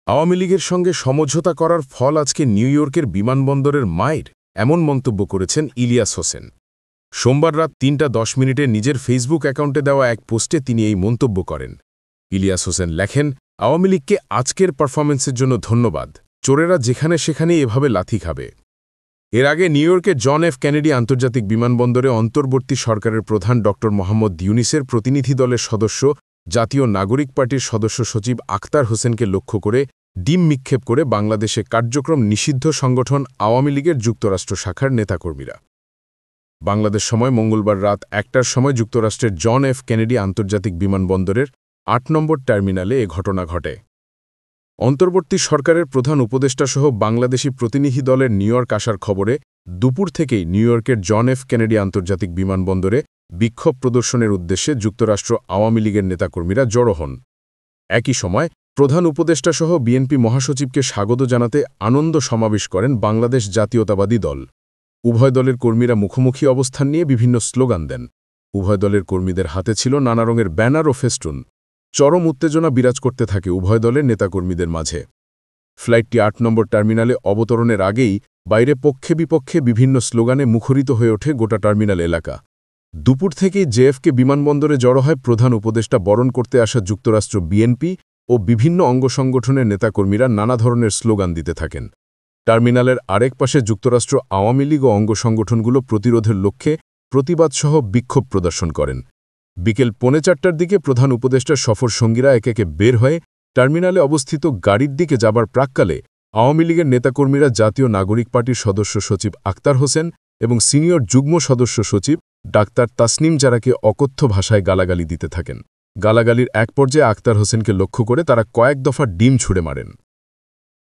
আওয়ামী লীগের সঙ্গে সমঝোতা করার ফল আজকে নিউ ইয়র্কের বিমানবন্দরের মায়ের এমন মন্তব্য করেছেন ইলিয়াস হোসেন। সোমবার রাত ৩:১০ নিজের ফেসবুক অ্যাকাউন্টে দেওয়া এক পোস্টে তিনি এই মন্তব্য করেন। ইলিয়াস হোসেন লেখেন, আওয়ামী লীগকে আজকের পারফরম্যান্সের জন্য ধন্যবাদ। চোরেরা যেখানে সেখানেই এভাবে লাথি খাবে। এর আগে নিউ ইয়র্কের জন এফ কেনেডি আন্তর্জাতিক বিমানবন্দরে অন্তর্বর্তী সরকারের প্রধান ড মোহাম্মদ ইউনূসের প্রতিনিধি দলের সদস্য জাতীয় নাগরিক পার্টির সদস্য সচিব আখতার হোসেনকে লক্ষ্য করে ডিম নিক্ষেপ করে বাংলাদেশে কার্যক্রম নিষিদ্ধ সংগঠন আওয়ামী লীগের যুক্তরাষ্ট্র শাখার নেতাকর্মীরা। বাংলাদেশ সময় মঙ্গলবার রাত ১টার সময় যুক্তরাষ্ট্রের জন এফ কেনেডি আন্তর্জাতিক বিমানবন্দরের ৮ নম্বর টার্মিনালে এ ঘটনা ঘটে। অন্তর্বর্তী সরকারের প্রধান উপদেষ্টাসহ বাংলাদেশি প্রতিনিধি দলের নিউ ইয়র্ক আসার খবরে দুপুর থেকেই নিউ ইয়র্কের জন এফ কেনেডি আন্তর্জাতিক বিমানবন্দরে বিক্ষোভ প্রদর্শনের উদ্দেশ্যে যুক্তরাষ্ট্র আওয়ামী লীগের নেতাকর্মীরা জড়ো হন। একই সময় প্রধান উপদেষ্টাসহ বিএনপি মহাসচিবকে স্বাগত জানাতে আনন্দ সমাবেশ করেন বাংলাদেশ জাতীয়তাবাদী দল। উভয় দলের কর্মীরা মুখোমুখি অবস্থান নিয়ে বিভিন্ন স্লোগান দেন। উভয় দলের কর্মীদের হাতে ছিল নানা রঙের ব্যানার ও ফেস্টুন। চরম উত্তেজনা বিরাজ করতে থাকে উভয় দলের নেতাকর্মীদের মাঝে। ফ্লাইটটি ৮ নম্বর টার্মিনালে অবতরণের আগেই বাইরে পক্ষে বিপক্ষে বিভিন্ন স্লোগানে মুখরিত হয়ে ওঠে গোটা টার্মিনাল এলাকা। দুপুর থেকেই জেএফকে বিমানবন্দরে জড়ো হয় প্রধান উপদেষ্টা বরণ করতে আসা যুক্তরাষ্ট্র বিএনপি ও বিভিন্ন অঙ্গসংগঠনের নেতাকর্মীরা নানা ধরনের স্লোগান দিতে থাকেন। টার্মিনালের আরেক পাশে যুক্তরাষ্ট্র আওয়ামী লীগ ও অঙ্গসংগঠনগুলো প্রতিরোধের লক্ষ্যে প্রতিবাদসহ বিক্ষোভ প্রদর্শন করেন। বিকেল ৪:৩০টার দিকে প্রধান উপদেষ্টার সফর সঙ্গীরা একে একে বের হয়ে টার্মিনালে অবস্থিত গাড়ির দিকে যাবার প্রাক্কালে আওয়ামী লীগের নেতাকর্মীরা জাতীয় নাগরিক পার্টির সদস্য সচিব আখতার হোসেন এবং সিনিয়র যুগ্ম সদস্য সচিব ডাক্তার তাসনিম জারাকে অকথ্য ভাষায় গালাগালি দিতে থাকেন। গালাগালির এক পর্যায়ে আখতার হোসেনকে লক্ষ্য করে তারা কয়েক দফা ডিম ছুঁড়ে মারেন।